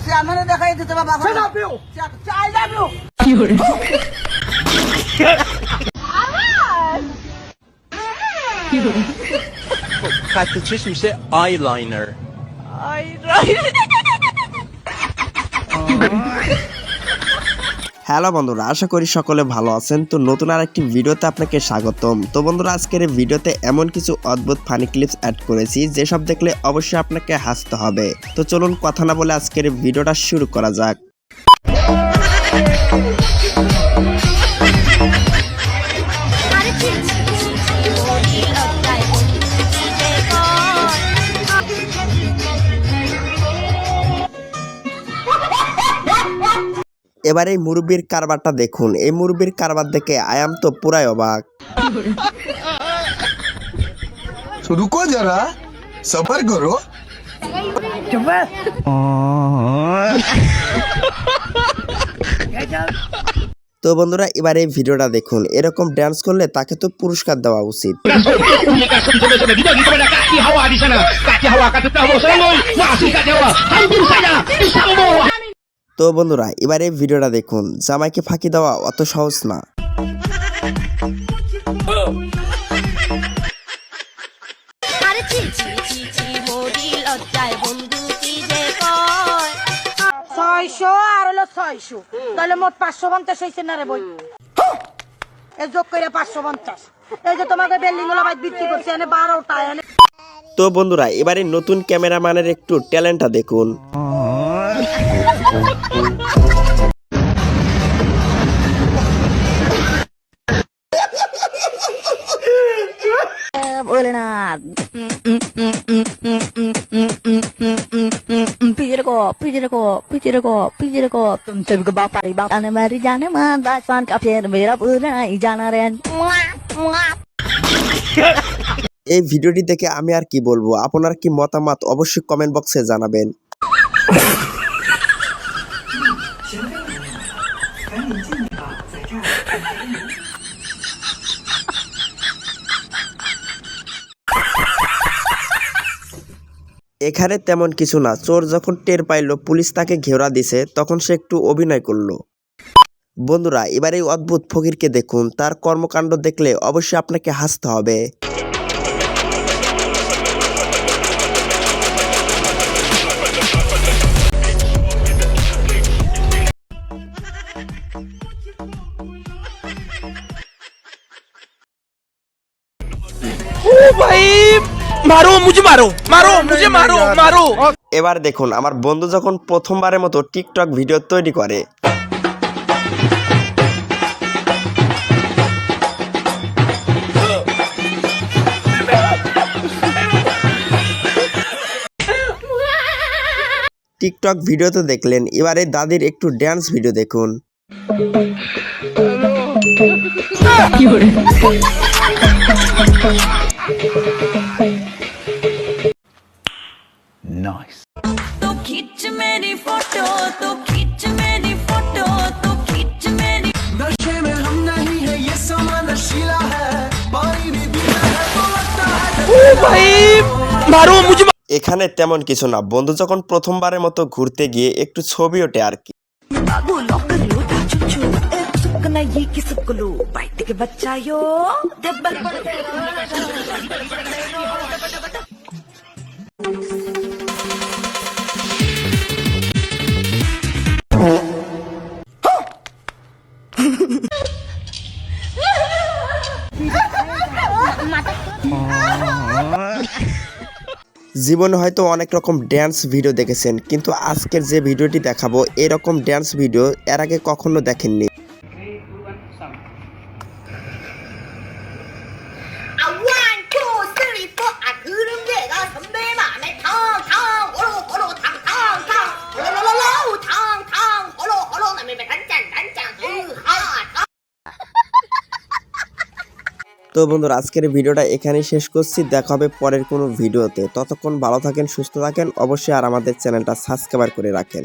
চেয়ারম্যানে দেখাই দিতে বাবা চাই যাবো خطش میشه آیلاینر. হ্যালো বন্ধুরা, আশা করি সকলে ভালো আছেন। তো নতুন আরেকটি ভিডিওতে আপনাকে স্বাগতম। তো বন্ধুরা, আজকের এই ভিডিওতে এমন কিছু অদ্ভুত ফানি ক্লিপস অ্যাড করেছি যেসব দেখলে অবশ্যই আপনাকে হাসতে হবে। তো চলুন কথা না বলে আজকের ভিডিওটা শুরু করা যাক। এবার এই মুরব্বির কারবারটা দেখুন। এই মুরব্বির কারবার দেখে আয়াম তো পুরাই অবাক। रुको जरा सबर करो। তো বন্ধুরা, এবার এই ভিডিওটা দেখুন। এরকম ডান্স করলে তাকে তো পুরস্কার দেওয়া উচিত। তো বন্ধুরা, এবার এই ভিডিওটা দেখুন। জামাইকে ফাঁকি দেওয়া অত সহজ না। আর হলো 600 তাহলে মোট 550 হয়েছে না রে বই এই যোগ করে 550 এই যে তোমাকে বিল্ডিং গুলো বাইক বিক্রি করছে এনে 12টা এনে। তো বন্ধুরা, এবারে নতুন ক্যামেরাম্যানের একটু ট্যালেন্টটা দেখুন। भोलेनाथ पीछे को तुम सभी को बाप आने मारी जाने मां दास्तान का फिर मेरा पूरा ही जाना रे। এই ভিডিওটি দেখে আমি আর কি বলবো, আপনার কি মতামত অবশ্যই কমেন্ট বক্সে জানাবেন। এখানে তেমন কিছু না। চোর যখন টের পাইলো পুলিশ তাকে ঘেরা দিছে, তখন সে একটু অভিনয় করলো। বন্ধুরা, এবার এই অদ্ভুত ফকিরকে দেখুন। তার কর্মকাণ্ড দেখলে অবশ্যই আপনাকে হাসতে হবে। এবার দেখুন আমার বন্ধু যখন প্রথমবারের মতো টিকটক ভিডিও তৈরি করে। টিকটক ভিডিও তো দেখলেন, এবারে দাদির একটু ড্যান্স ভিডিও দেখুন। Nice. तो खींच मेरी फोटो तो खींच मेरी फोटो तो खींच मेरी नशे में हम नहीं है ये समा नशीला है पानी भी पीना है तो लगता है এখানে তেমন কিছু না। বন্ধু যখন প্রথমবারের মতো ঘুরতে গিয়ে একটু ছবি ওঠে আর কি। बाबू लॉक कर लो चुचू एक सुकना ये की सुकलो बाइट के बच्चा यो देबल জীবনে হয়তো অনেক রকম ড্যান্স ভিডিও দেখেছেন, কিন্তু আজকের যে ভিডিওটি দেখাবো এরকম ড্যান্স ভিডিও এর আগে কখনো দেখেননি। তো বন্ধুরা, আজকের ভিডিওটা এখানেই শেষ করছি। দেখা হবে পরের কোনো ভিডিওতে। ততক্ষণ ভালো থাকেন, সুস্থ থাকেন অবশ্যই, আর আমাদের চ্যানেলটা সাবস্ক্রাইব করে রাখেন।